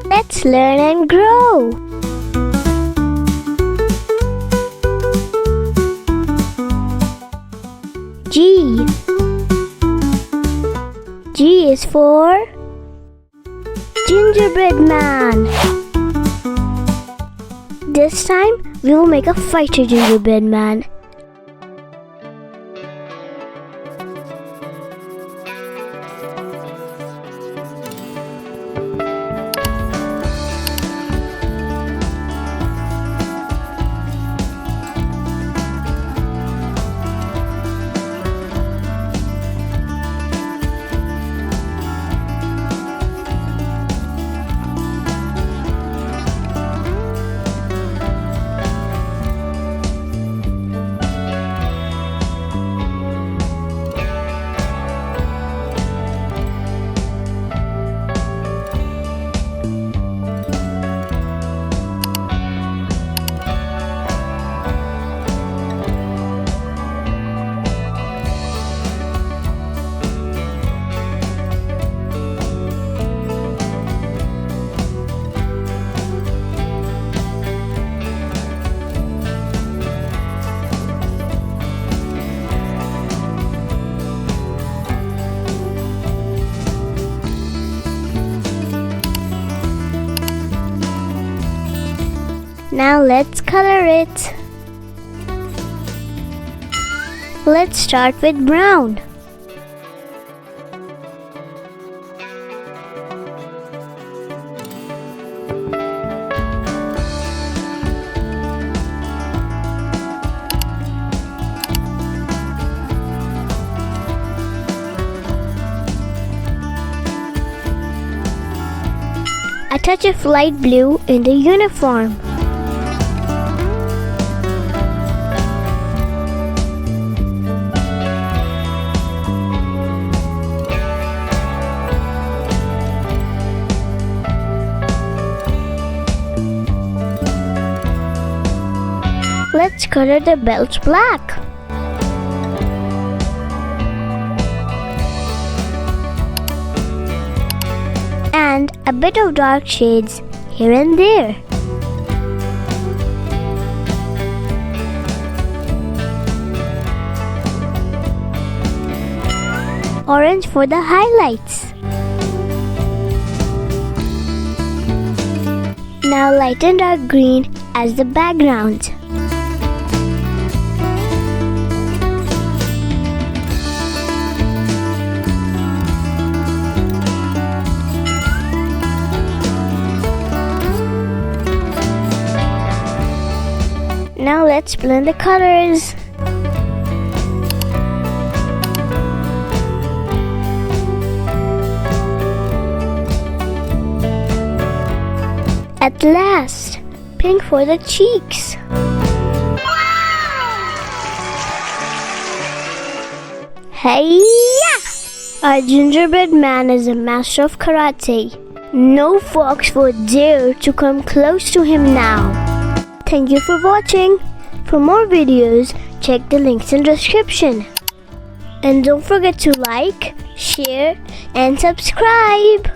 Let's learn and grow. G. G is for Gingerbread Man. This time we will make a fighter gingerbread man. Now let's color it. Let's start with brown. A touch of light blue in the uniform. Let's color the belt black. And a bit of dark shades here and there. Orange for the highlights. Now lighten dark green as the background. Now let's blend the colors. At last, pink for the cheeks. Hey-ya! Our gingerbread man is a master of karate. No fox would dare to come close to him now. Thank you for watching. For more videos, check the links in description. And don't forget to like, share, and subscribe.